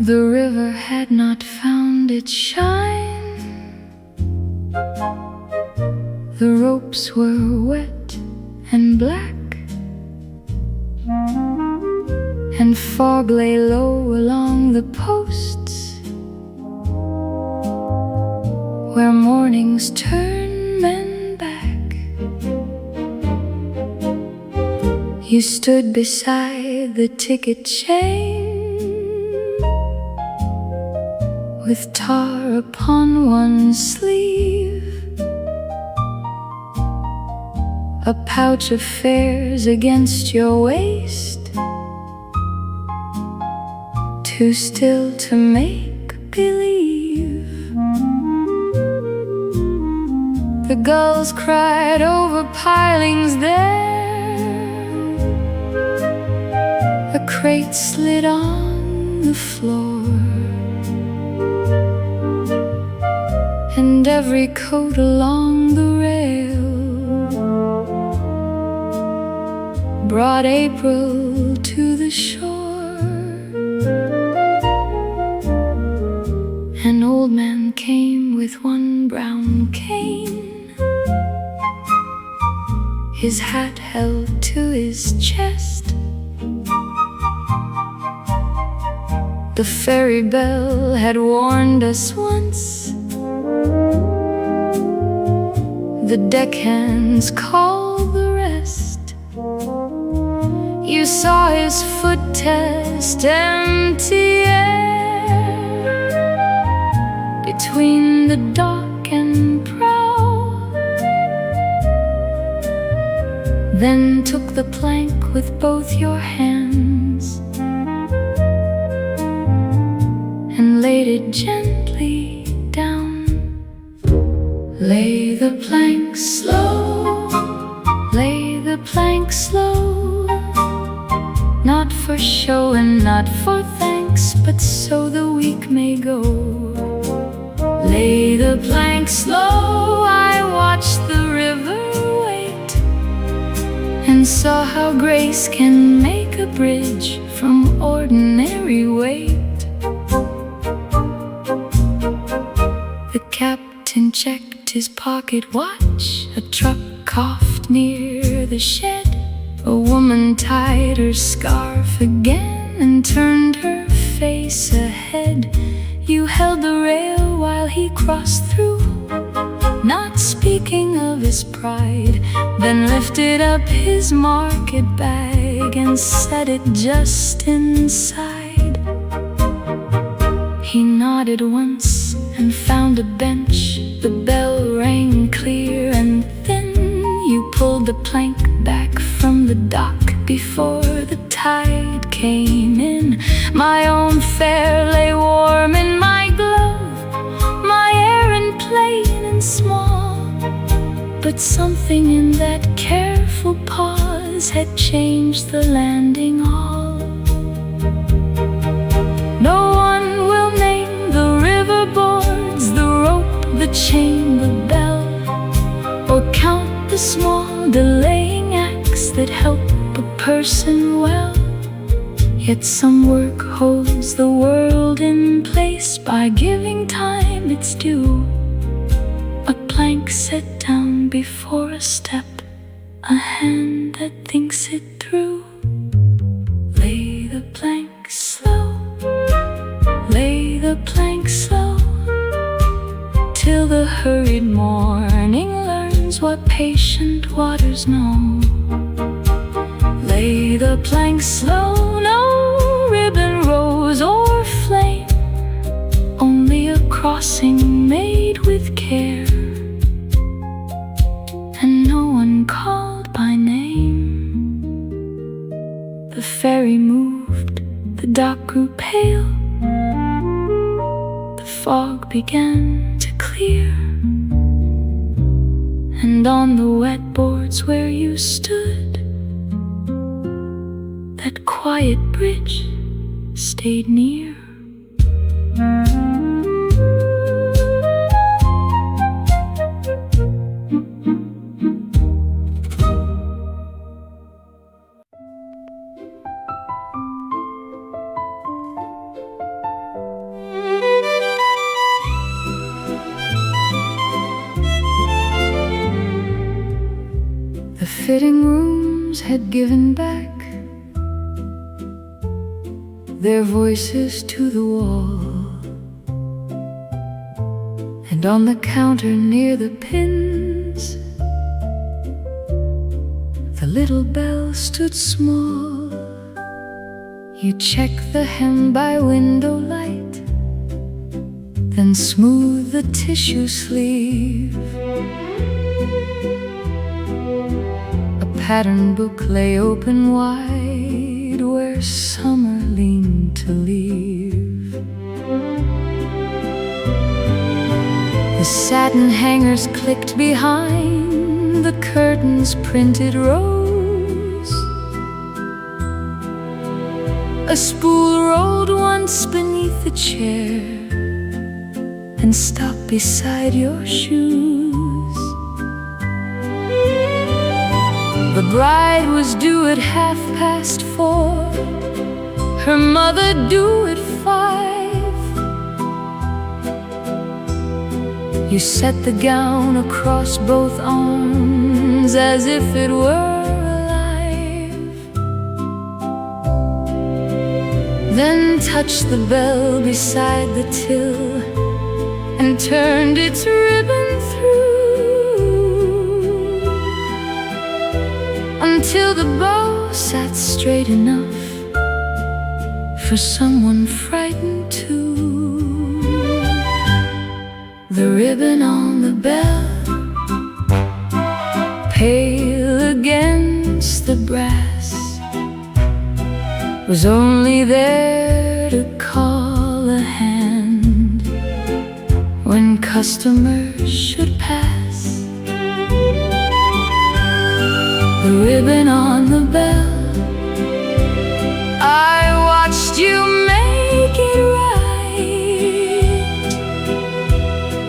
The river had not found its shine. The ropes were wet and black, and fog lay low along the posts, where mornings turn men back. You stood beside the ticket chain, with tar upon one sleeve, a pouch of fares against your waist, too still to make believe. The gulls cried over pilings there, a crate slid on the floor, and every coat along the rail brought April to the shore. An old man came with one brown cane, his hat held to his chest. The ferry bell had warned us once, the deckhands called the rest. You saw his foot test empty air between the dock and prow, then took the plank with both your hands and laid it gently down. Lay the plank slow, lay the plank slow, not for show and not for thanks, but so the week may go. Lay the plank slow. I watched the river wait, and saw how grace can make a bridge from ordinary weight. The captain checked his pocket watch, a truck coughed near the shed, a woman tied her scarf again and turned her face ahead. You held the rail while he crossed through, not speaking of his pride, then lifted up his market bag and set it just inside. He nodded once and found a bench. The bell rang clear and thin. You pulled the plank back from the dock before the tide came in. My own fare lay warm in my glove, my errand plain and small, but something in that careful pause had changed the landing all. No one will name the river boards, the rope, the chain, the bell, or count the small delaying acts that help a person well. Yet some work holds the world in place by giving time its due. A plank set down before a step, a hand that thinks it through. Lay the plank slow, lay the plank slow, till the hurried morning learns what patient waters know. Lay the plank slow, no ribbon, rose or flame, only a crossing made with care, and no one called by name. The ferry moved, the dock grew pale, the fog began to clear, and on the wet boards where you stood, that quiet bridge stayed near. fitting rooms had given back their voices to the wall, and on the counter near the pins, the little bell stood small. You check the hem by window light, then smooth the tissue sleeve. A pattern book lay open wide where summer leaned to leave. The satin hangers clicked behind the curtains' printed rows. A spool rolled once beneath the chair and stopped beside your shoes. The bride was due at 4:30, her mother due at 5. You set the gown across both arms as if it were alive, then touched the bell beside the till and turned its ribbon through until the bow sat straight enough for someone frightened too. The ribbon on the bell, pale against the brass, was only there to call a hand when customers should pass. The ribbon on the bell, I watched you make it right,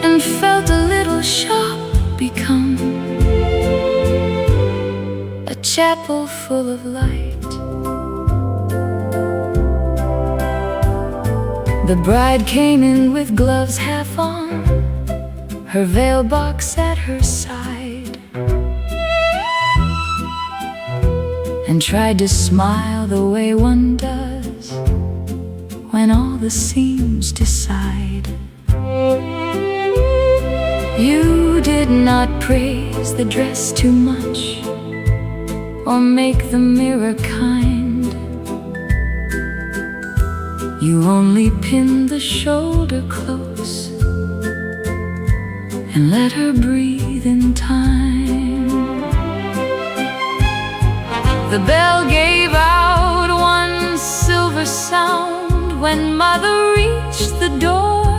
and felt a little shop become a chapel full of light. The bride came in with gloves half on, her veil box at her side, and tried to smile the way one does when all the seams decide. You did not praise the dress too much or make the mirror kind. You only pinned the shoulder close and let her breathe in time. The bell gave out one silver sound when mother reached the door,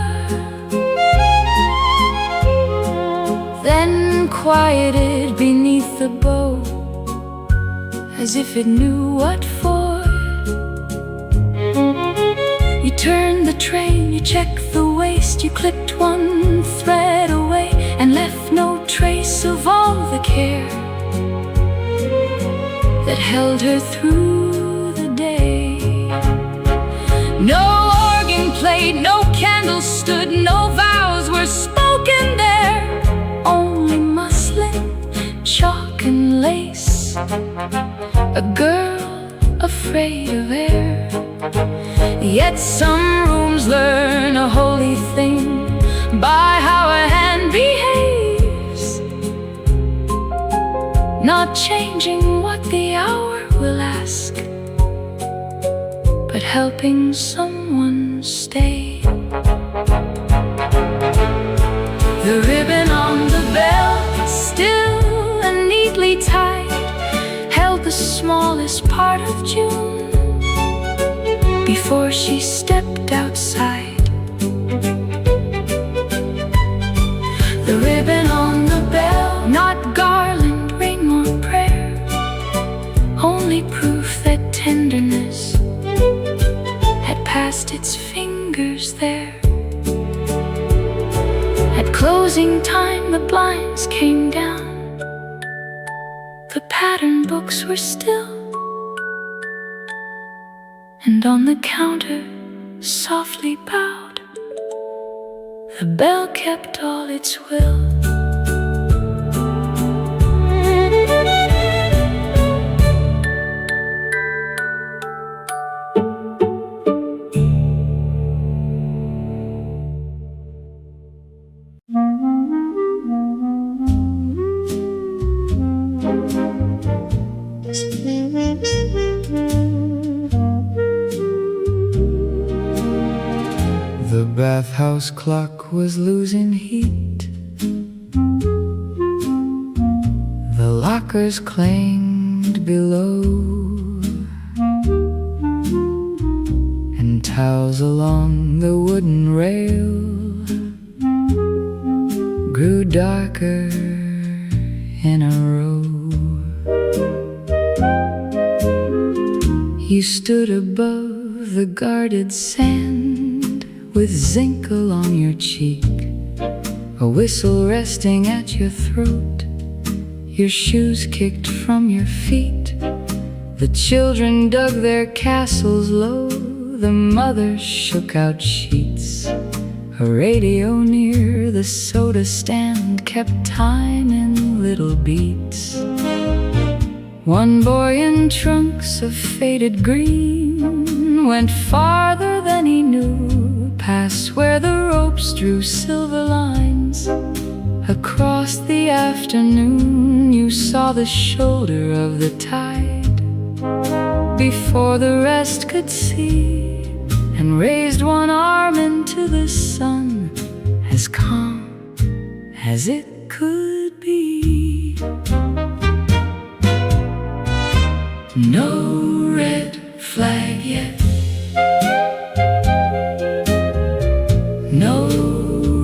then quieted beneath the bow as if it knew what for. You turned the train, you checked the waist, you clipped one thread away and left no trace of all the care that held her through the day. No organ played, no candles stood, no vows were spoken there, only muslin, chalk and lace, a girl afraid of air. Yet some rooms learn a holy thing by how a hand behaves, not changing what the hour will ask, but helping someone stay. The ribbon on the bell, still and neatly tied, held the smallest part of June before she stepped outside. The ribbon on the bell, not garland, ring or prayer, only proof that tenderness had passed its fingers there. At closing time the blinds came down, the pattern books were still, and on the counter, softly bowed, the bell kept all its will. bathhouse clock was losing heat. The lockers clanged below, and towels along the wooden rail grew darker in a row. You stood above the guarded sand with zinc along your cheek, a whistle resting at your throat, your shoes kicked from your feet. The children dug their castles low, the mothers shook out sheets. A radio near the soda stand kept time in little beats. One boy in trunks of faded green went farther than he knew, past where the ropes drew silver lines. Across the afternoon you saw the shoulder of the tide before the rest could see, and raised one arm into the sun, as calm as it could be. No red flag yet, no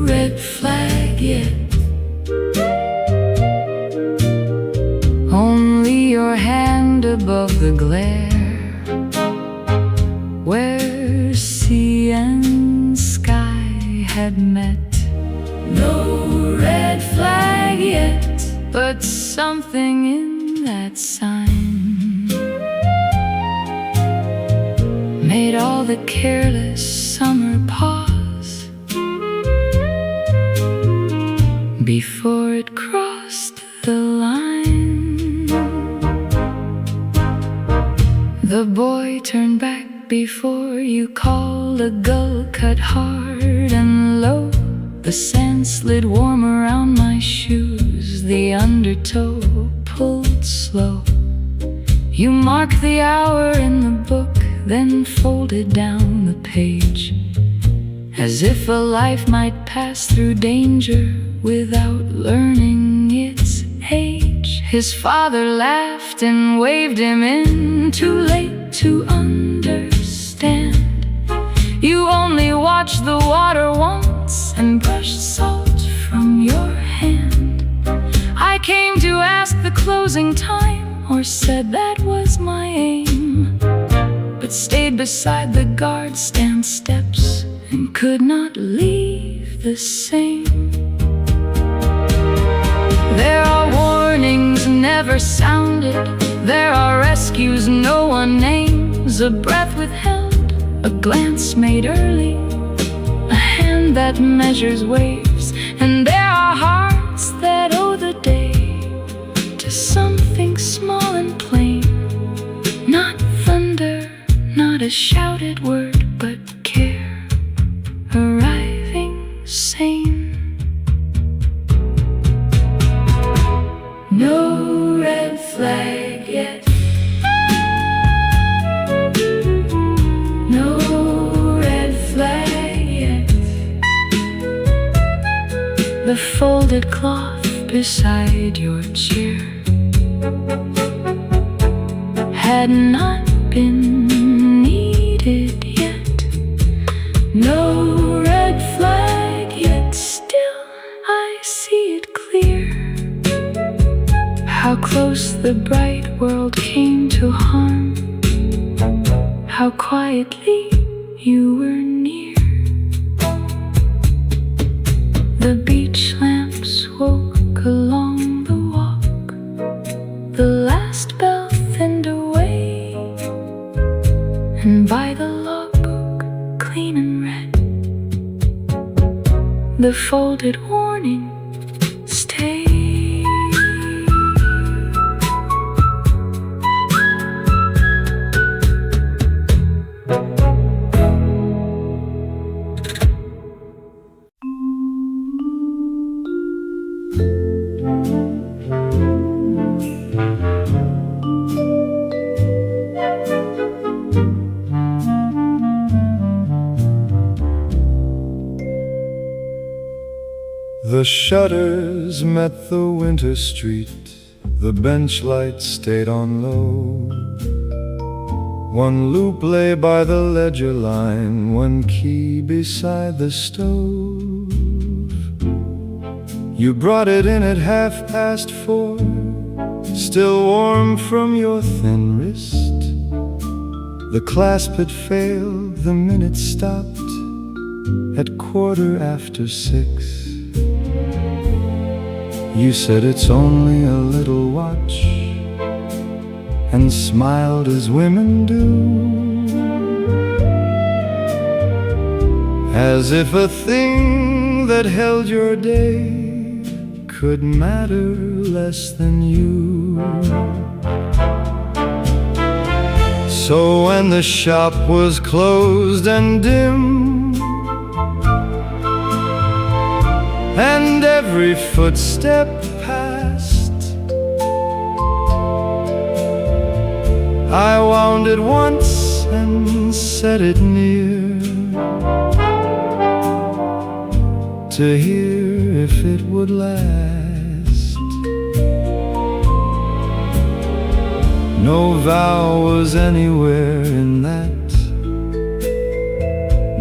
red flag yet. Only your hand above the glare, where sea and sky had met. No red flag yet, but something in that sign made all the careless summer pause before it crossed the line. The boy turned back before you called. A gull cut hard and low, the sand slid warm around my shoes, the undertow pulled slow. You marked the hour in the book, then folded down the page, as if a life might pass through danger without learning its age. His father laughed and waved him in, too late to understand. You only watched the water once and brushed salt from your hand. I came to ask the closing time, or said that was my aim, but stayed beside the guard stand steps and could not leave the same. There are warnings never sounded, there are rescues no one names, a breath withheld, a glance made early, a hand that measures waves, and there are hearts that owe the day to something small and plain. Not thunder, not a shouted word, but care arriving sane. No red flag yet, no red flag yet. The folded cloth beside your chair had not been needed yet. No red flag yet, still I see it clear, how close the bright world came to harm, how quietly you were near. The beach lamps woke along the walk, the last bell thinned away, and by the logbook, clean and red, the folded warning stayed. The shutters met the winter street, the bench light stayed on low. One loop lay by the ledger line, one key beside the stove. You brought it in at 4:30, still warm from your thin wrist. The clasp had failed, the minute stopped at 6:15. You said it's only a little watch, and smiled as women do, as if a thing that held your day could matter less than you. So when the shop was closed and dim, and every footstep passed, I wound it once and set it near, to hear if it would last. No vow was anywhere in that,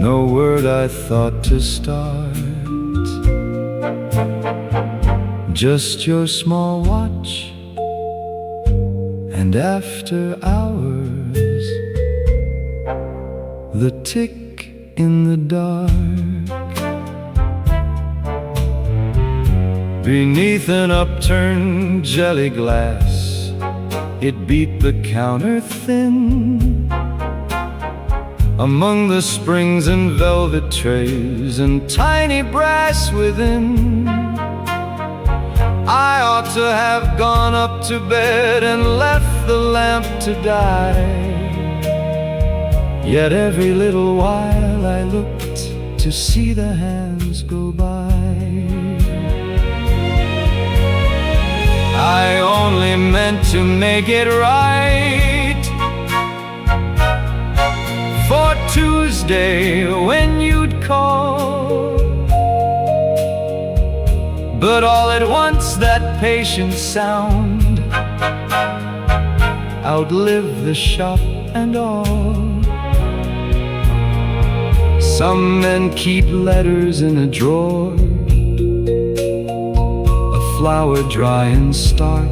no word I thought to start. Just your small watch, and after hours, the tick in the dark. Beneath an upturned jelly glass, it beat the counter thin. Among the springs and velvet trays and tiny brass within, I ought to have gone up to bed and left the lamp to die. Yet every little while I looked to see the hands go by. I only meant to make it right for Tuesday when you'd call. But all at once that patient sound outlived the shop and all. Some men keep letters in a drawer, a flower dry and stark.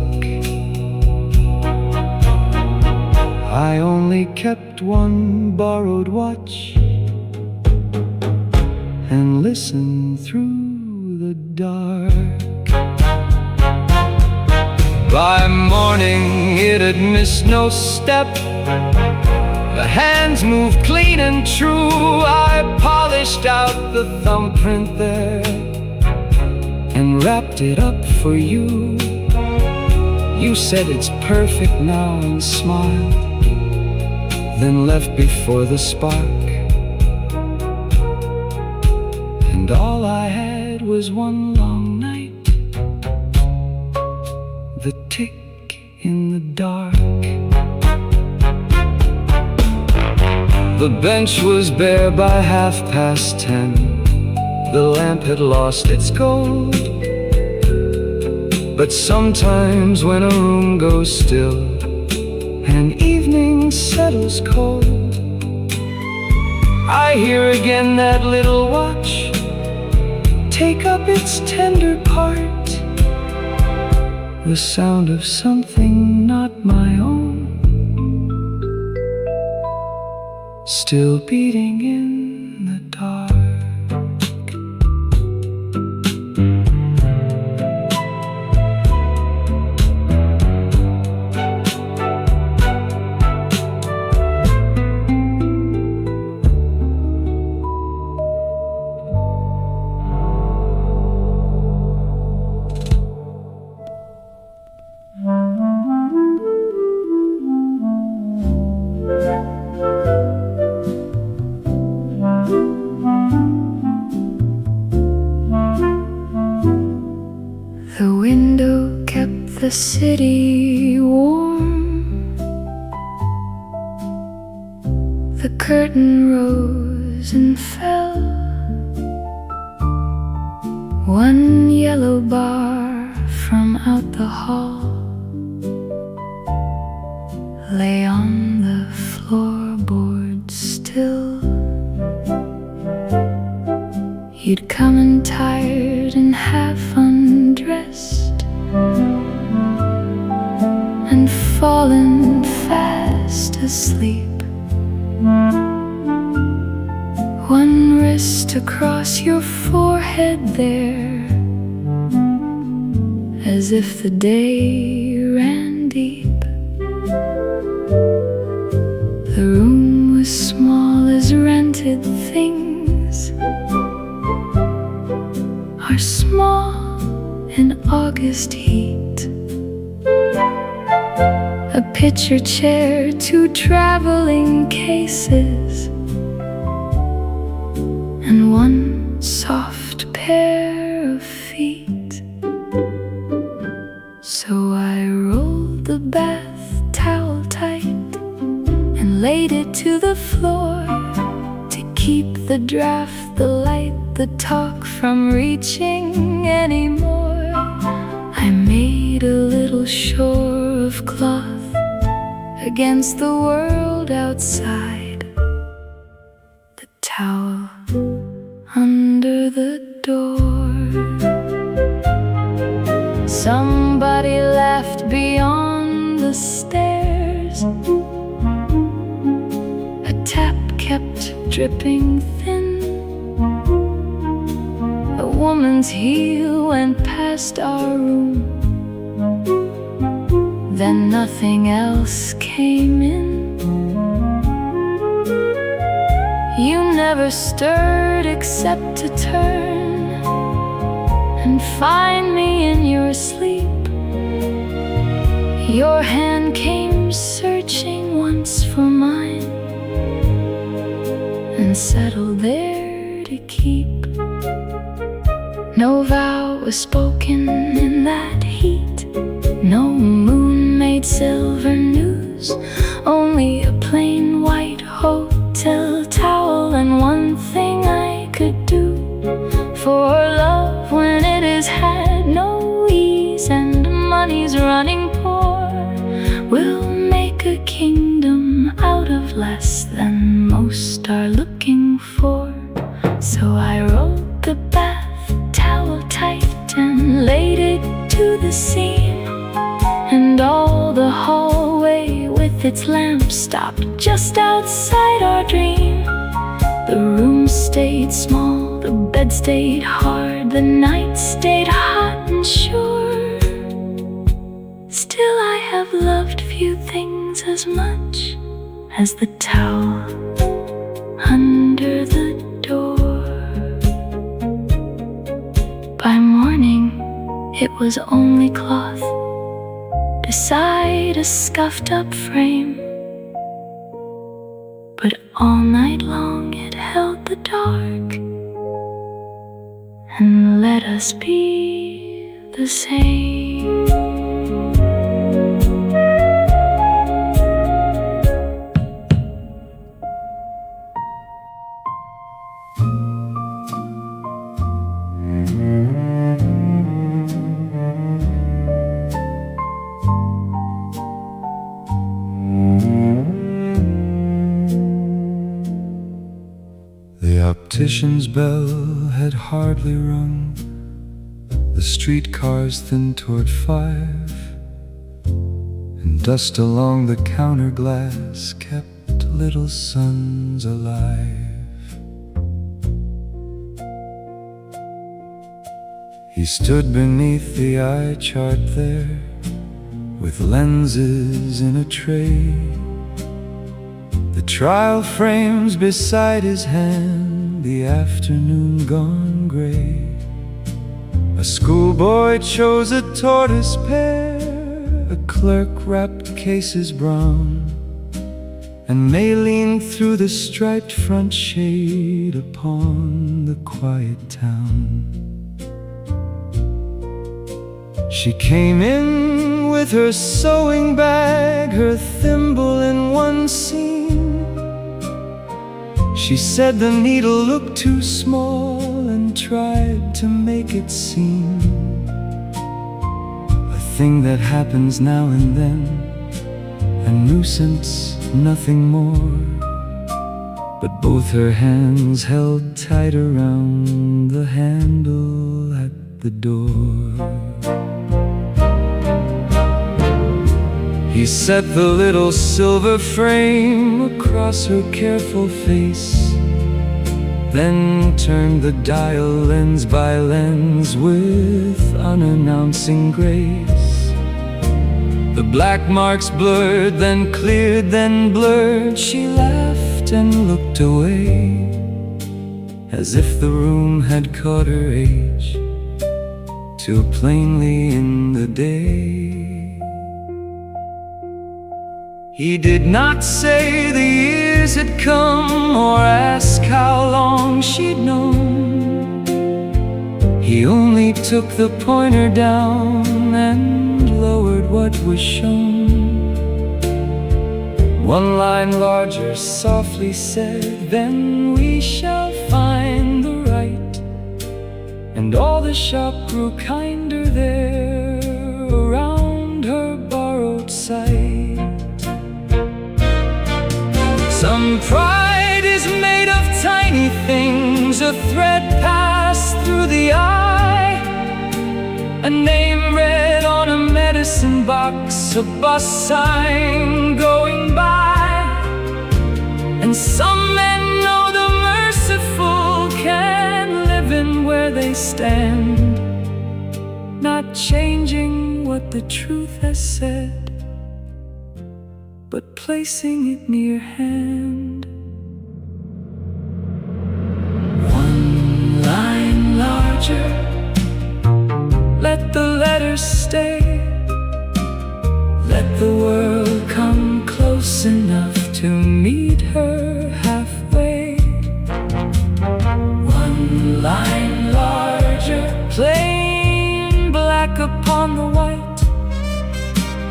I only kept one borrowed watch and listened through the dark. By morning it had missed no step, the hands moved clean and true. I polished out the thumbprint there and wrapped it up for you. You said it's perfect now and smiled, then left before the spark. And all I had was one long night, the tick in the dark. The bench was bare by 10:30. The lamp had lost its gold. But sometimes when a room goes still and evening settles cold, I hear again that little watch take up its tender part, the sound of something not my own, still beating in the dark. The window kept the city warm. The curtain rose and fell One yellow bar from out the hall lay on the floorboard still. You'd come in tired and half undressed and fallen fast asleep. One wrist across your forehead there, as if the day ran deep. The room was small as rented things are small in August heat. A picture chair, 2 traveling cases, and one soft pair of feet. So I rolled the bath towel tight and laid it to the floor to keep the draft, the light, the talk from reaching anymore. I made a little shore of cloth against the world outside, the towel under the door. Somebody laughed beyond the stairs. A tap kept dripping thin. A woman's heel went past our room. Then nothing else came in. You never stirred except to turn and find me in your sleep. Your hand came searching once for mine and settled there to keep. No vow was spoken in that heat. No moon made silver news. Only a plain white hotel towel and one thing I could do for love when it has had no ease and money's running poor. We'll make a kingdom out of less than most are looking for. So I rolled the bath towel tight and laid it to the seam, and all the hallway with its lamp stopped just outside our dream. The room stayed small, the bed stayed hard, the night stayed hot and sure. Still I have loved few things as much as the towel under the door. By morning it was only cloth beside a scuffed up frame, but all night long it held the dark and let us be the same. The optician's bell had hardly rung. The streetcars thinned toward 5, and dust along the counter glass kept little suns alive. He stood beneath the eye chart there, with lenses in a tray, the trial frames beside his hand, the afternoon gone gray. A schoolboy chose a tortoise pair, a clerk wrapped cases brown, and May leaned through the striped front shade upon the quiet town. She came in with her sewing bag, her thimble in one seam. She said the needle looked too small and tried to make it seem a thing that happens now and then, a nuisance, nothing more. But both her hands held tight around the handle at the door. He set the little silver frame across her careful face, then turned the dial lens by lens with unannouncing grace. The black marks blurred, then cleared, then blurred. She laughed and looked away, as if the room had caught her age too plainly in the day. He did not say the years had come, or ask how long she'd known. He only took the pointer down and lowered what was shown. One line larger softly said, "Then we shall find the right." And all the shop grew kinder there around her borrowed sight. Some pride is made of tiny things, a thread passed through the eye, a name read on a medicine box, a bus sign going by. And some men know the merciful can live in where they stand, not changing what the truth has said, but placing it near hand. One line larger, let the letters stay. Let the world come close enough to meet her halfway. One line larger, plain black upon the white,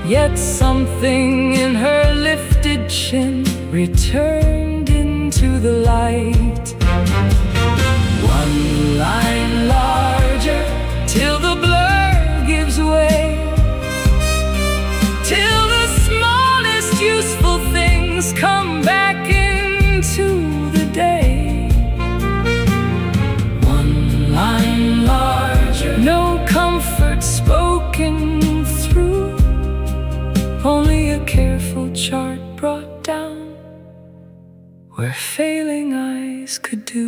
yet something in her lifted chin returned into the light. One line larger, till the blur gives way, till the smallest useful things come back into the day. One line larger, no comfort spoken through, only a careful chart brought down where failing eyes could do.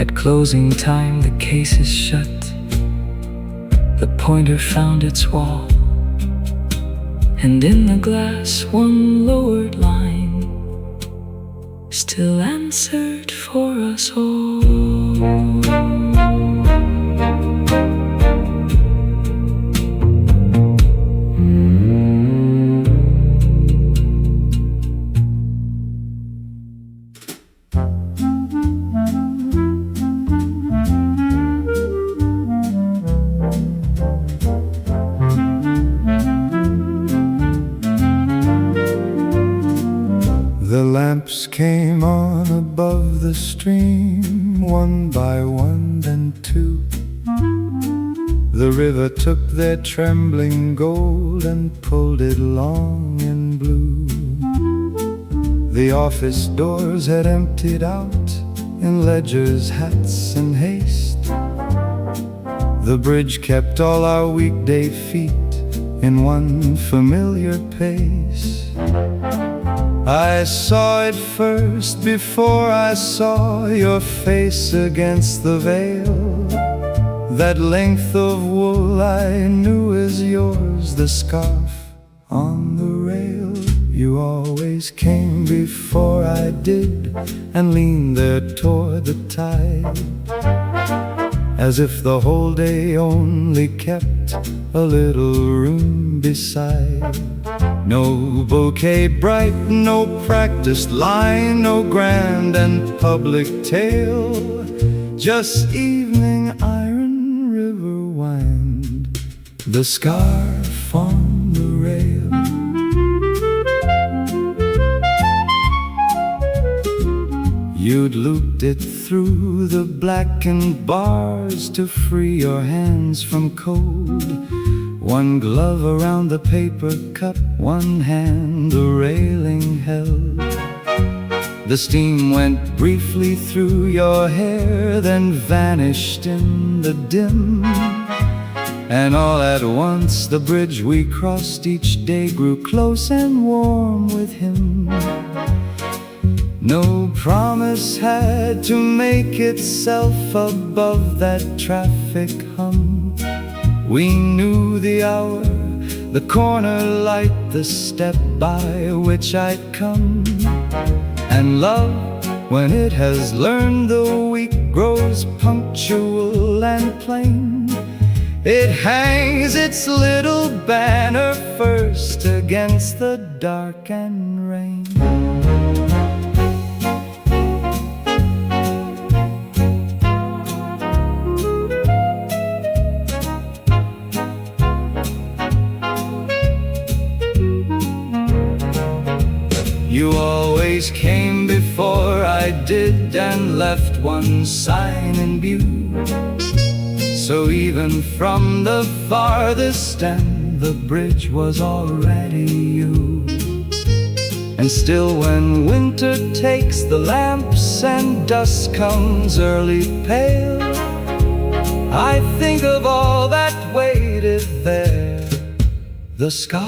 At closing time, the case is shut. The pointer found its wall, and in the glass one lowered line still answered for us all. The lamps came on above the stream, one by one, then two. The river took their trembling gold and pulled it long and blue. The office doors had emptied out in ledgers, hats, and haste. The bridge kept all our weekday feet in one familiar pace. I saw it first before I saw your face against the veil. That length of wool I knew as yours, the scarf on the rail. You always came before I did and leaned there toward the tide, as if the whole day only kept a little room beside. No bouquet bright, no practiced line, no grand and public tale, just evening iron river wind, the scarf on the rail. You'd looped it through the blackened bars to free your hands from cold. One glove around the paper cup, one hand the railing held. The steam went briefly through your hair, then vanished in the dim. And all at once the bridge we crossed each day grew close and warm with him. No promise had to make itself above that traffic hum. We knew the hour, the corner light, the step by which I'd come. And love, when it has learned the week, grows punctual and plain. It hangs its little banner first against the dark and rain. You always came before I did, and left one sign in view. So even from the farthest end, the bridge was already you. And still when winter takes the lamps and dusk comes early pale, I think of all that waited there, the scarf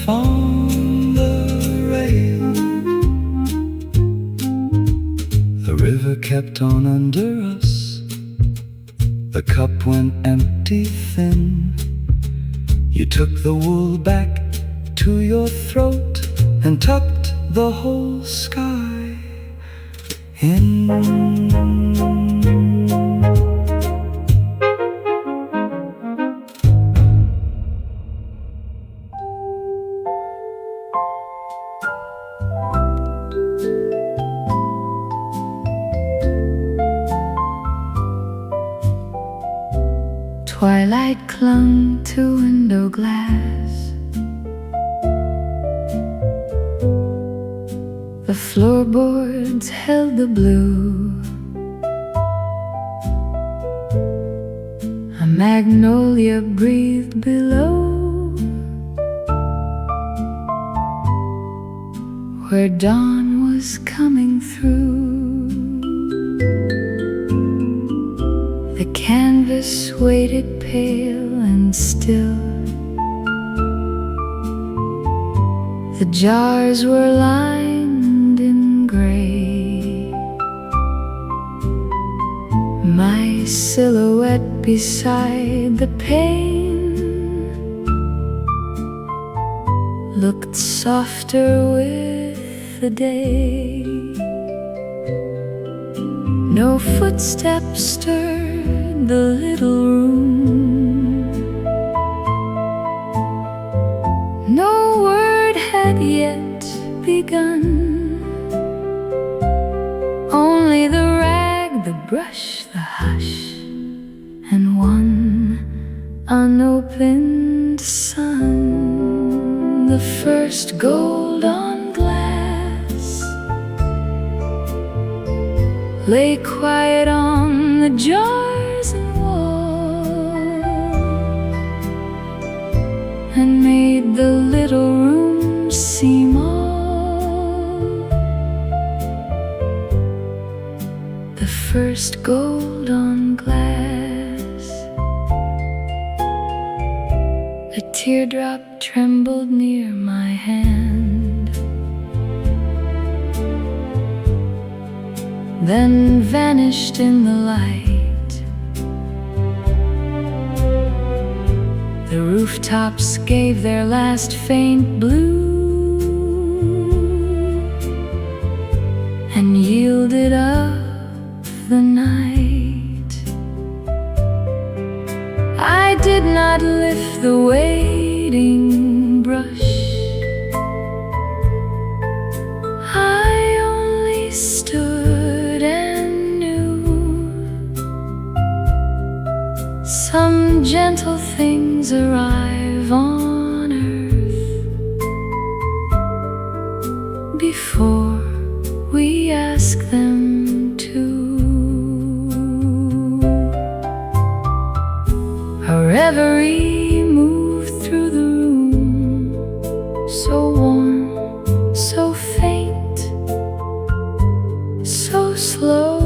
on the rail. The river kept on under us. The cup went empty thin. You took the wool back to your throat and tucked the whole sky in. Twilight clung to window glass. The floorboards held the blue. A magnolia breathed below, where dawn was coming through. The canvas waited pale and still. The jars were lined in gray. My silhouette beside the pane looked softer with the day. No footsteps stirred the little room. No word had yet begun. Only the rag, the brush, the hush, and one unopened sun. The first gold on glass lay quiet on the jars and wall, and made the little room seem all. The first gold on glass. A teardrop trembled near my hand, then vanished in the light. The rooftops gave their last faint blue and yielded up the night. I did not lift the waiting brush. I only stood and knew some gentle things arrive on earth before we ask. reverie moved through the room, so warm, so faint, so slow.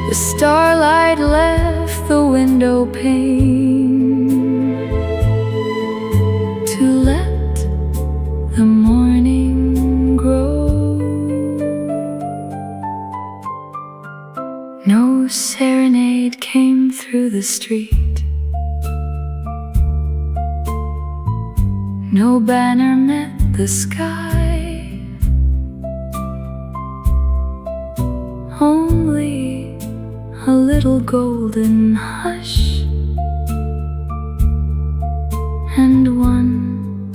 The starlight left the window pane to let the morning grow. No serenade came through the street, no banner met the sky, only a little golden hush and one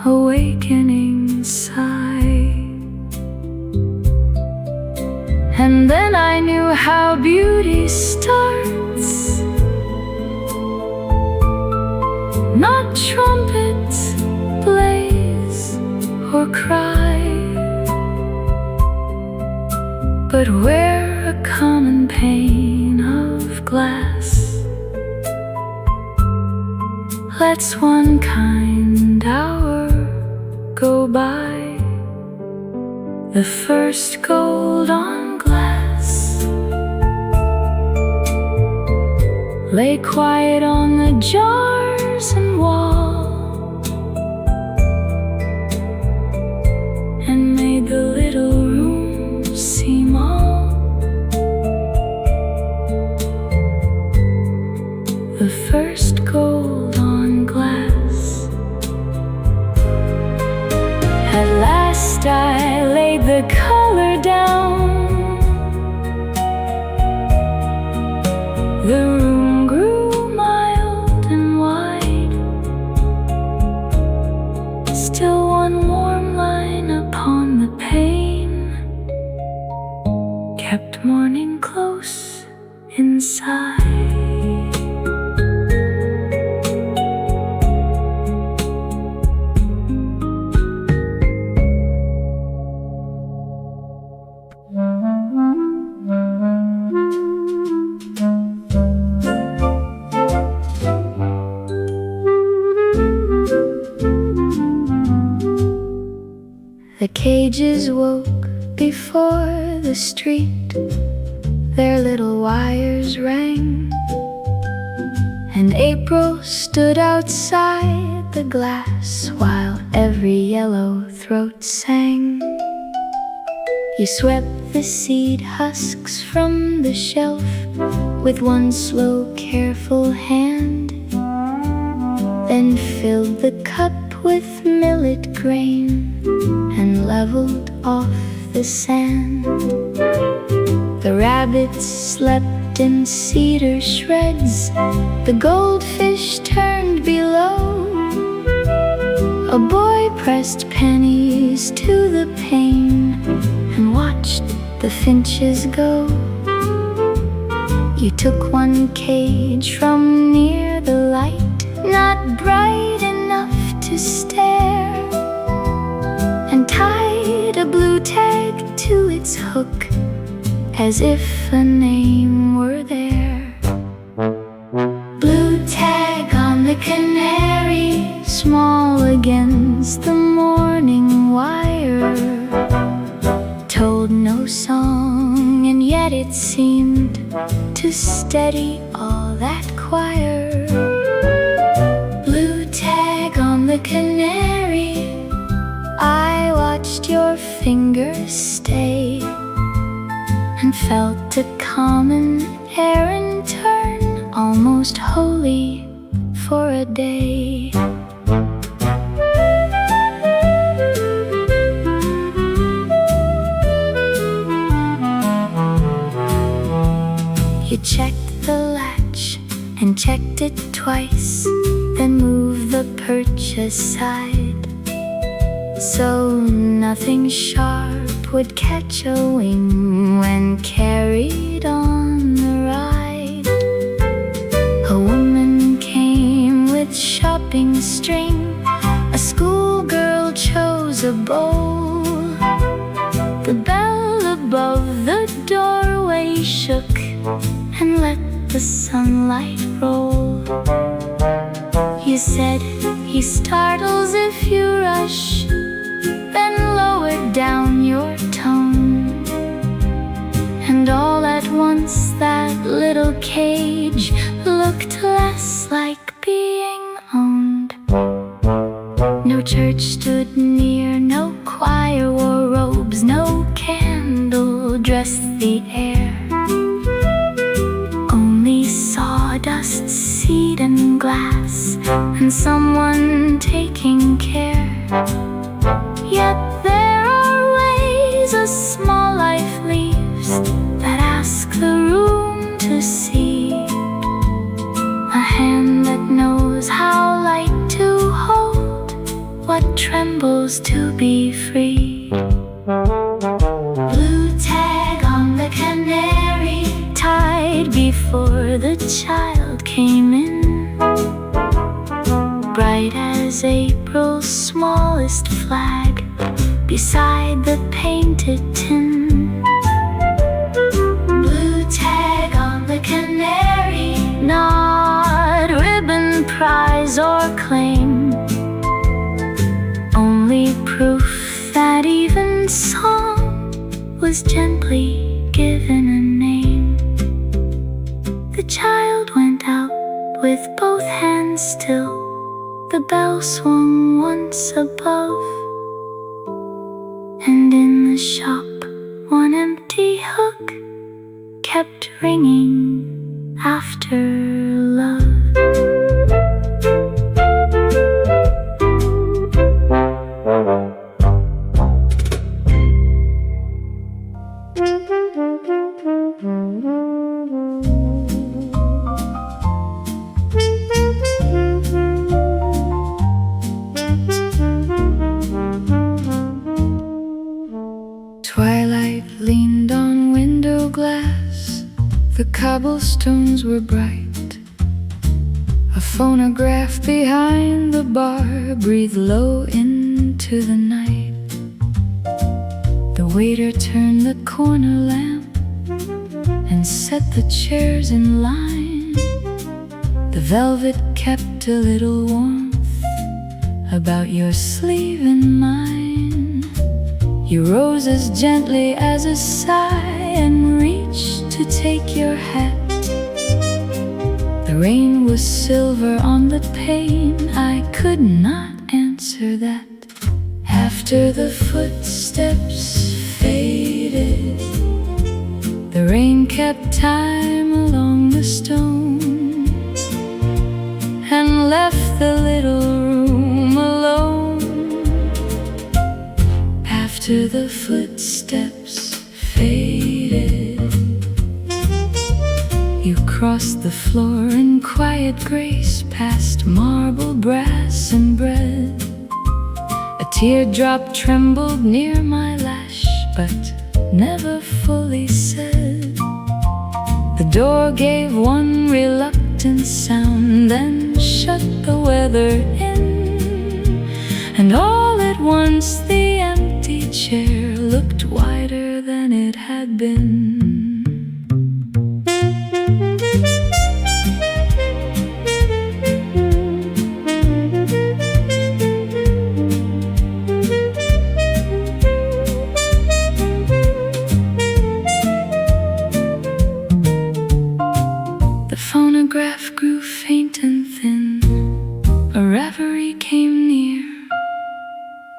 awakening sigh. And then I knew how beauty starts, not trumpets blaze or cry, but where a common pane of glass lets one kind hour go by. The first gold on glass lay quiet on the jars and wall, and made the little room seem all. The first gold on glass. At last I laid the color down. The room grew mild and wide, still one warm line upon the pane kept morning close inside. The cages woke before the street, their little wires rang, and April stood outside the glass while every yellow throat sang. You swept the seed husks from the shelf with one slow, careful hand, then filled the cup with millet grain and leveled off the sand. The rabbits slept in cedar shreds, the goldfish turned below. A boy pressed pennies to the pane and watched the finches go. You took one cage from near the light, not bright enough to stare, and tied a blue tag to its hook as if a name were there. Blue tag on the canary, small against the morning wire, told no song, and yet it seemed to steady all that choir. Blue tag on the canary, I watched your fingers stay and felt a common errand turn almost holy for a day. You checked the latch and checked it twice, then moved the perch aside, so nothing sharp would catch a wing when carried on the ride. A woman came with shopping string, a schoolgirl chose a bowl. The bell above the doorway shook and let the sunlight roll. You said he startles if you rush, then lowered down your tone. And all at once that little cage looked less like being owned. No church stood near, no choir wore robes, no candle dressed the air. Only sawdust, seed and glass, and someone taking care. Yet there are ways a small life leaves that ask the room to see. A hand that knows how light to hold, what trembles to be free. Blue tag on the canary, tied before the child came in. Bright as April's smallest flag beside the painted tin. Blue tag on the canary, not ribbon, prize or claim, only proof that even song was gently given a name. The child went out with both hands still, the bell swung once above, and in the shop one empty hook kept ringing after love. Twilight leaned on window glass, the cobblestones were bright. A phonograph behind the bar breathed low into the night. The waiter turned the corner lamp and set the chairs in line. The velvet kept a little warmth about your sleeve and mine. You rose as gently as a sigh and reached to take your hat. The rain was silver on the pane, I could not answer that. After the footsteps faded, the rain kept time along the stone and left the little room alone. After the footsteps faded, you crossed the floor in quiet grace, past marble, brass and bread. A teardrop trembled near my lash, but never fully said. The door gave one reluctant sound, then shut the weather in. And all at once the empty chair looked wider than it had been. The phonograph grew faint and thin, a reverie came near.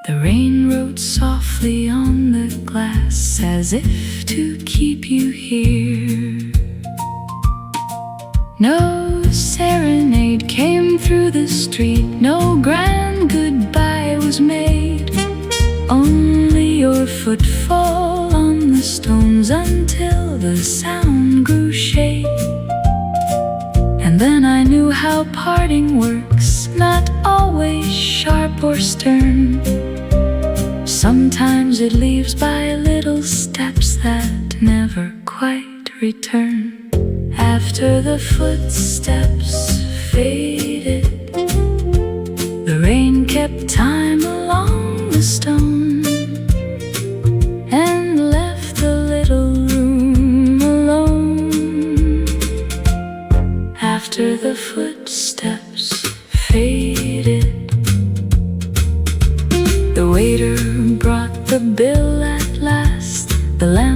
The rain wrote softly on the glass, as if to keep you here. No serenade came through the street, no grand goodbye was made. Only your footfall on the stones until the sound grew shade. And then I knew how parting works, not always sharp or stern. Sometimes it leaves by little steps that never quite return. After the footsteps faded, the rain kept time along the stone and left the little room alone.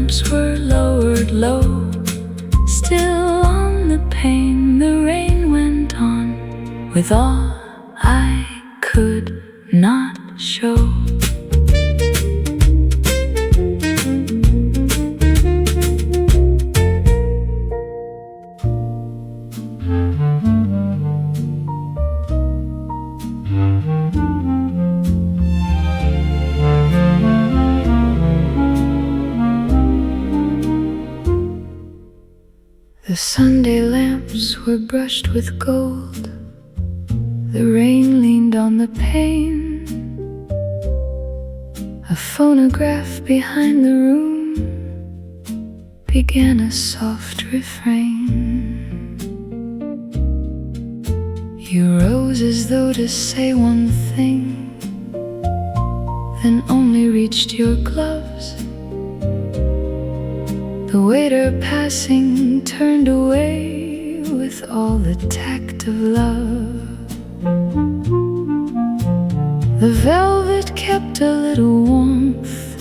lamps were lowered low. Still on the pane the rain went on, with all I could not show. The Sunday lamps were brushed with gold. The rain leaned on the pane. A phonograph behind the room began a soft refrain. You rose as though to say one thing, then only reached your gloves. The waiter passing turned away with all the tact of love. The velvet kept a little warmth,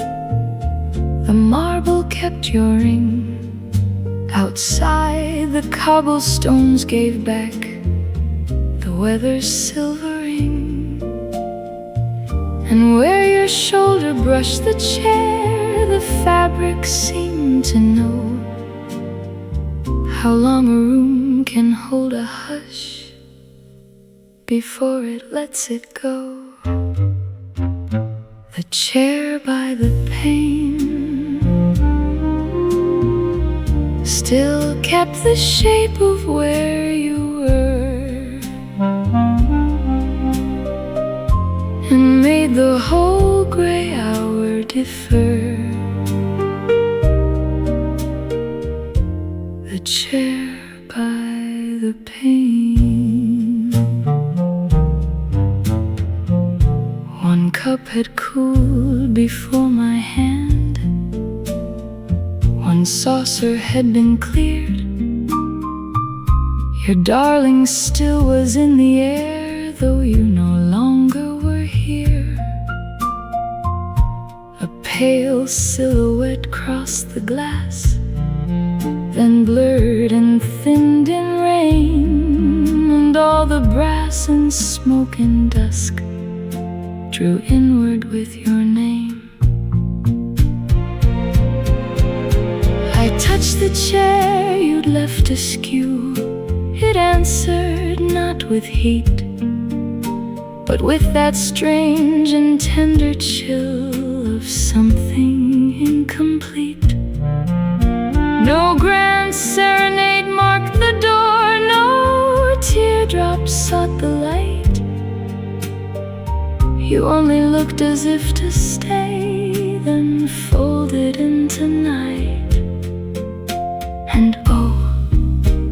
the marble kept your ring. Outside the cobblestones gave back the weather's silvering. And where your shoulder brushed the chair, the fabric seemed to know how long a room can hold a hush before it lets it go. The chair by the pane still kept the shape of where you were, and made the whole gray hour defer. The chair by the pane. One cup had cooled before my hand, one saucer had been cleared. Your darling still was in the air, though you no longer were here. A pale silhouette crossed the glass, then blurred and thinned in rain, and all the brass and smoke and dusk drew inward with your name. I touched the chair you'd left askew. It answered not with heat, but with that strange and tender chill of something incomplete. No grand serenade marked the door, no teardrops sought the light. You only looked as if to stay, then folded into night. And oh,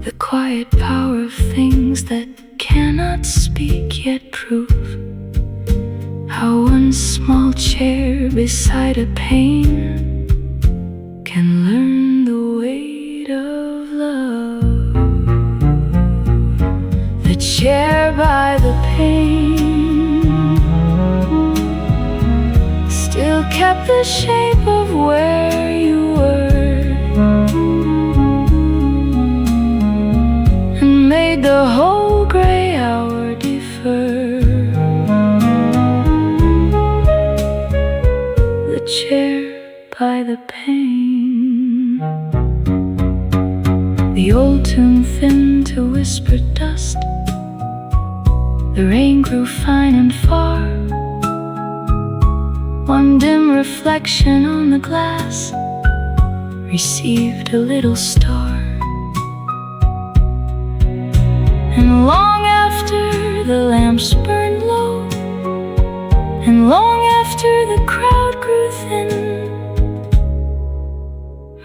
the quiet power of things that cannot speak yet prove how one small chair beside a pane can learn the weight of love. The chair by the pane still kept the shape of where you were, and made the whole gray hour defer. The chair by the pane. The old tune thinned to whispered dust. The rain grew fine and far. One dim reflection on the glass received a little star. And long after the lamps burned low, and long after the crowd grew thin,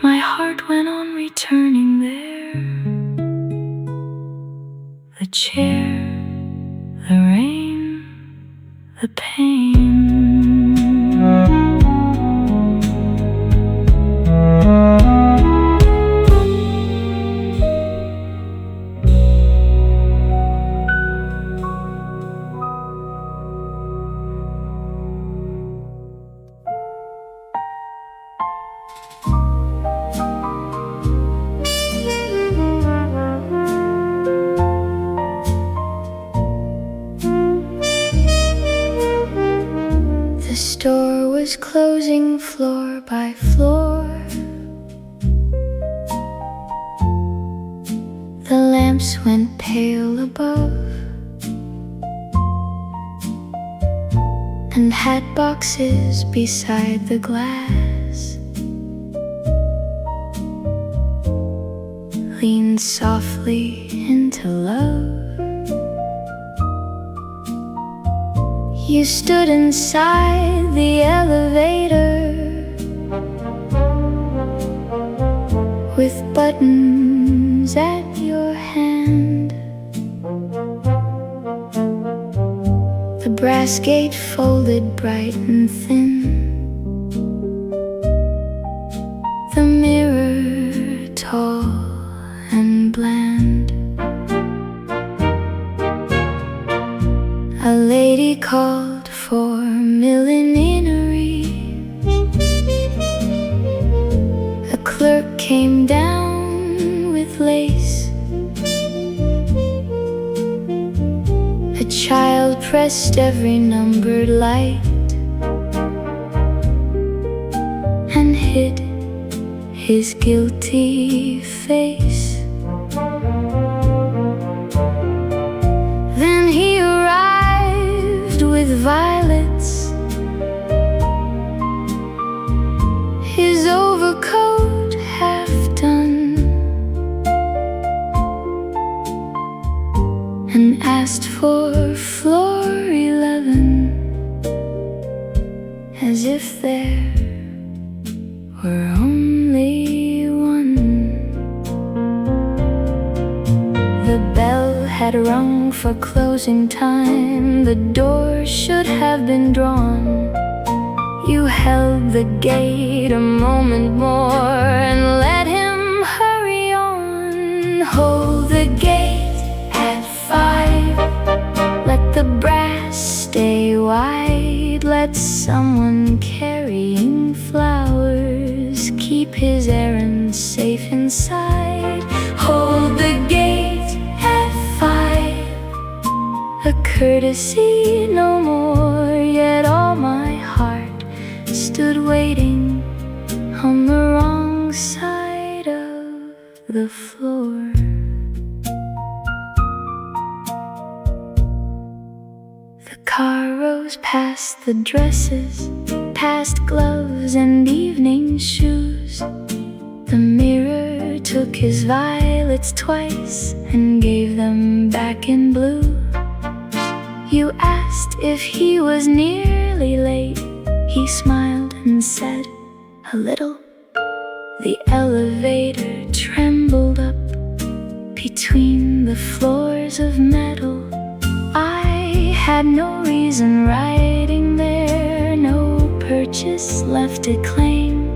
my heart went on returning there. The chair, the rain, the pain. lamps went pale above, and hat boxes beside the glass leaned softly into love. You stood inside the elevator with buttons at your hand. The brass gate folded bright and thin, the mirror tall and bland. A lady called for millinery. A clerk came down with lace. A child pressed every numbered light and hid his guilty face. Then he arrived with violets, his overcoat half done, and asked for floor 11, as if there were only one. The bell had rung for closing time. The door should have been drawn. You held the gate a moment more and let him hurry on. Hold the gate at 5. Let the brass stay wide. Let someone carrying flowers keep his errand safe inside. Hold the gate at 5. A courtesy no more, yet all my heart stood waiting on the wrong side of the floor. The car rose past the dresses, past gloves and evening shoes. The mirror took his violets twice and gave them back in blue. You asked if he was nearly late. He smiled and said, a little. The elevator trembled up between the floors of metal. I had no reason riding there, no purchase left to claim.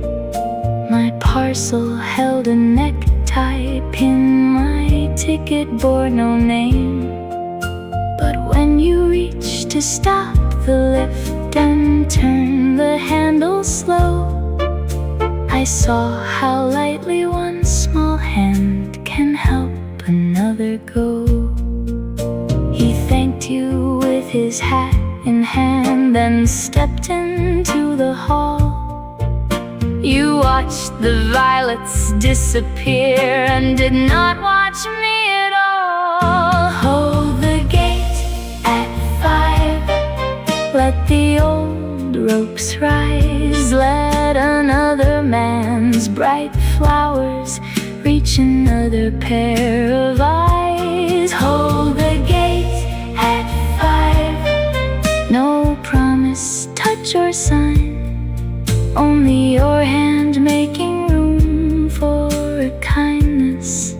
My parcel held a necktie pin, my ticket bore no name. But when you reached to stop the lift and turn the handle slow, I saw how lightly one small hand can help another go. He thanked you with his hat in hand, then stepped into the hall. You watched the violets disappear and did not watch me at all. Hold the gate at 5. Let the old ropes rise. Let another man's bright flowers reach another pair of eyes. Hold the gate at 5. No promise, touch or sign, only your hand making room for a kindness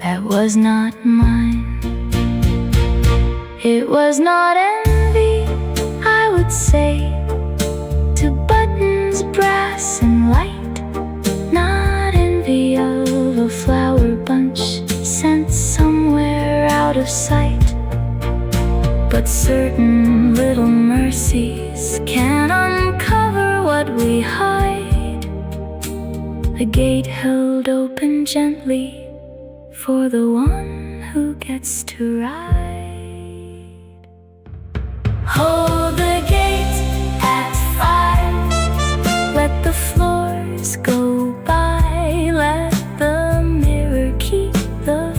that was not mine. It was not envy, I would say, to buttons, brass and light. Not envy of a flower bunch sent somewhere out of sight, but certain little mercies can uncover what we hide. The gate held open gently for the one who gets to ride. Hold the gate at 5. Let the floors go by. Let the mirror keep the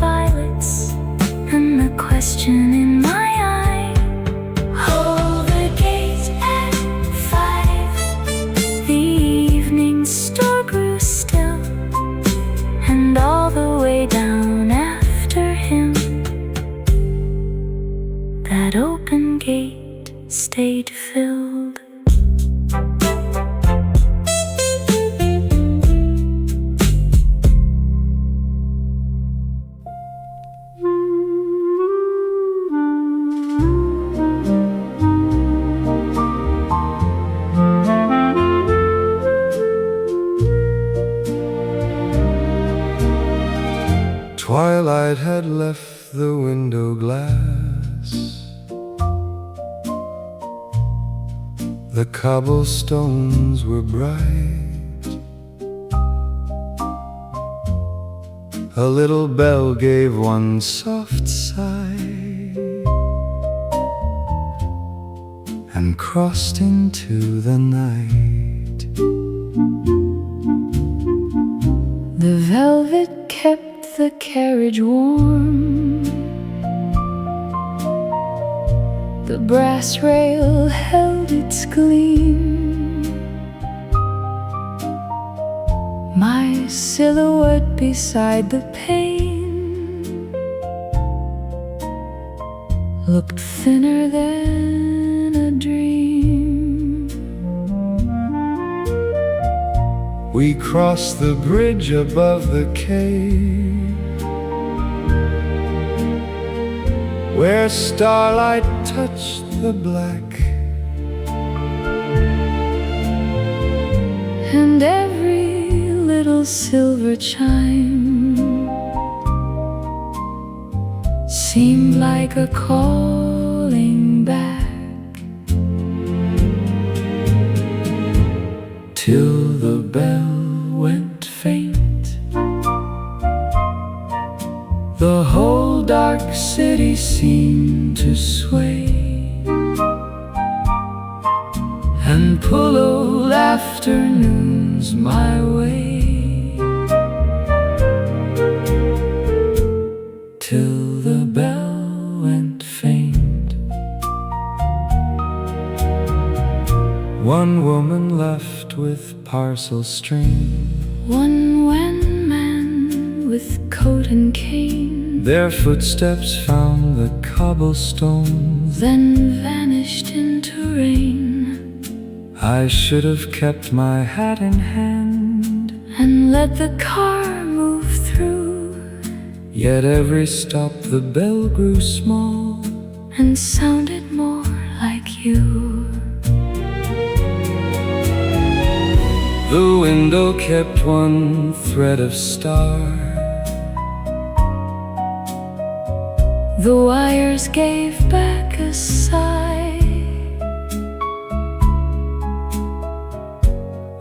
Twilight had left the window glass. The cobblestones were bright. A little bell gave one soft sigh and crossed into the night. The velvet kept the carriage warm. The brass rail held its gleam. My silhouette beside the pane looked thinner than a dream. We crossed the bridge above the quay, where starlight touched the black, and every little silver chime seemed like a calling back, till the bell went faint. The whole dark city seemed to sway and pull old afternoons my way, till the bell went faint. One woman left with parcel string, one wan man with coat and cane. Their footsteps found the cobblestones, then vanished into rain. I should have kept my hat in hand and let the car move through, yet every stop the bell grew small and sounded more like you. The window kept one thread of star. The wires gave back a sigh.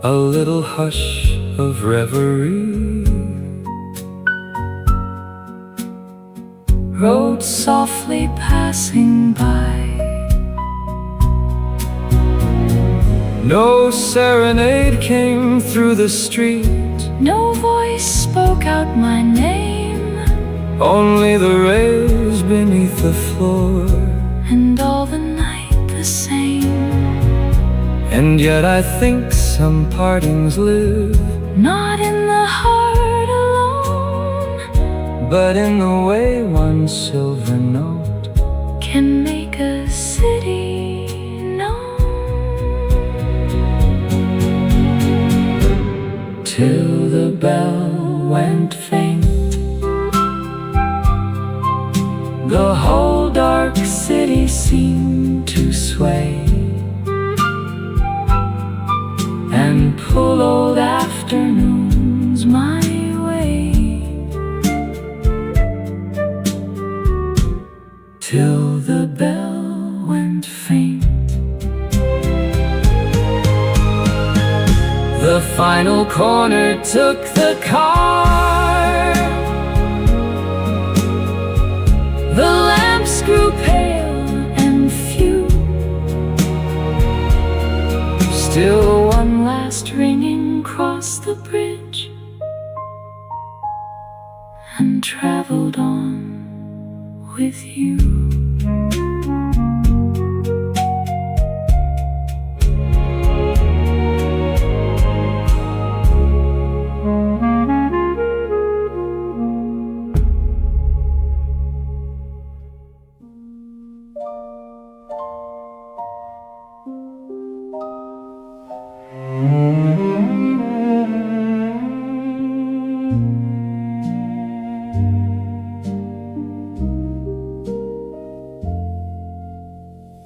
A little hush of reverie rode softly passing by. No serenade came through the street, no voice spoke out my name, only the rays beneath the floor, and all the night the same. And yet I think some partings live, not in the heart alone, but in the way one silver note can make a city known. Till the bell went faint, the whole dark city seemed to sway and pull old afternoons my way, till the bell went faint. The final corner took the car. The lamps grew pale and few. Still one last ringing crossed the bridge and traveled on with you.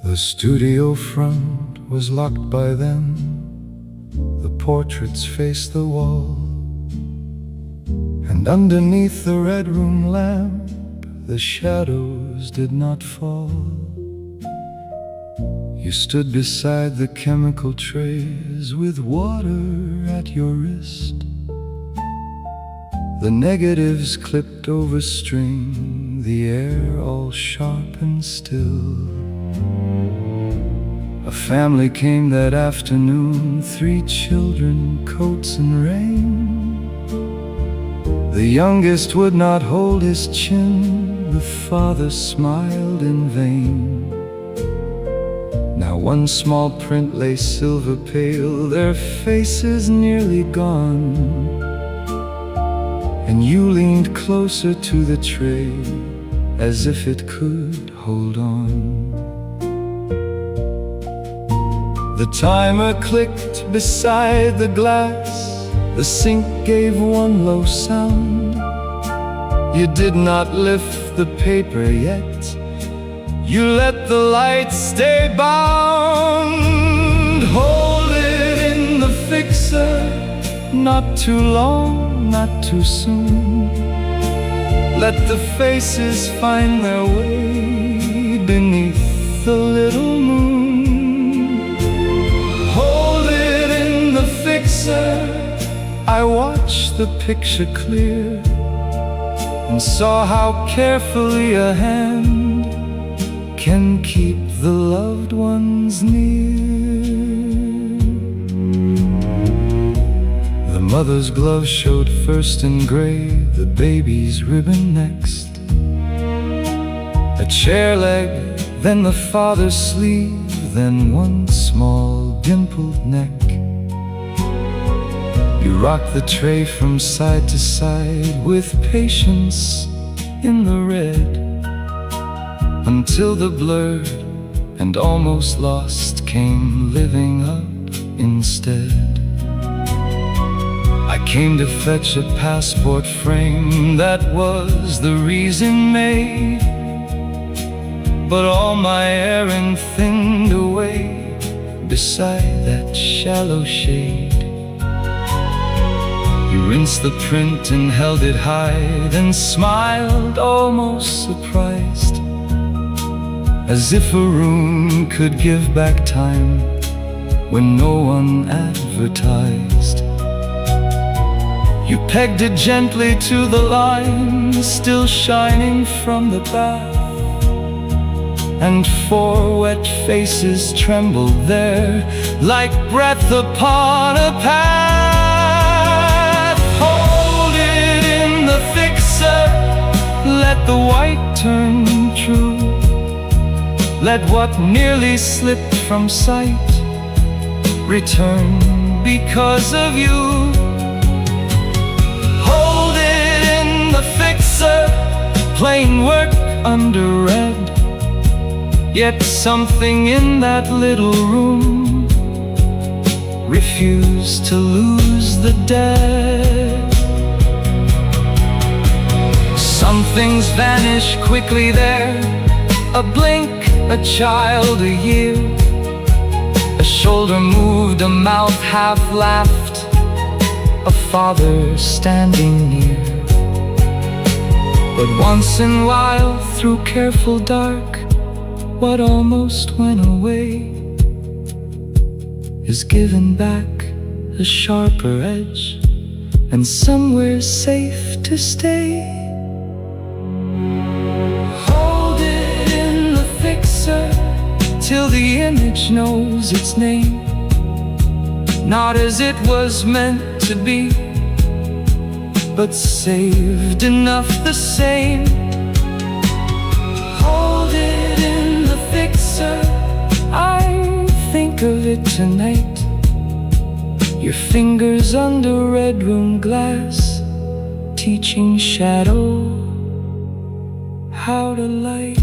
The studio front was locked by then. The portraits faced the wall, and And underneath the red room lamp, the shadows did not fall. You stood beside the chemical trays with water at your wrist, the negatives clipped over string, the air all sharp and still. A family came that afternoon, 3 children, coats and rain. The youngest would not hold his chin, the father smiled in vain. Now one small print lay silver pale, their faces nearly gone, and you leaned closer to the tray, as if it could hold on. The timer clicked beside the glass, the sink gave one low sound. You did not lift the paper yet, you let the light stay bound. Hold it in the fixer, not too long, not too soon. Let the faces find their way beneath the little moon. Hold it in the fixer, I watched the picture clear, and saw how carefully a hand can keep the loved ones near. The mother's glove showed first in gray, the baby's ribbon next, a chair leg, then the father's sleeve, then one small dimpled neck. You rocked the tray from side to side with patience in the red, until the blurred and almost lost came living up instead. I came to fetch a passport frame, that was the reason made, but all my errand thinned away beside that shallow shade. You rinsed the print and held it high, then smiled, almost surprised, as if a room could give back time when no one advertised. You pegged it gently to the line, still shining from the bath, and 4 wet faces trembled there like breath upon a path. Hold it in the fixer, let the white turn true, let what nearly slipped from sight return because of you. Hold it in the fixer, plain work under red, yet something in that little room refused to lose the dead. Some things vanish quickly there, a blink, a child, a year, a shoulder moved, a mouth half laughed, a father standing near. But once in a while, through careful dark, what almost went away is given back a sharper edge, and somewhere safe to stay. Till the image knows its name, not as it was meant to be, but saved enough the same. Hold it in the fixer, I think of it tonight, your fingers under red room glass, teaching shadow how to light.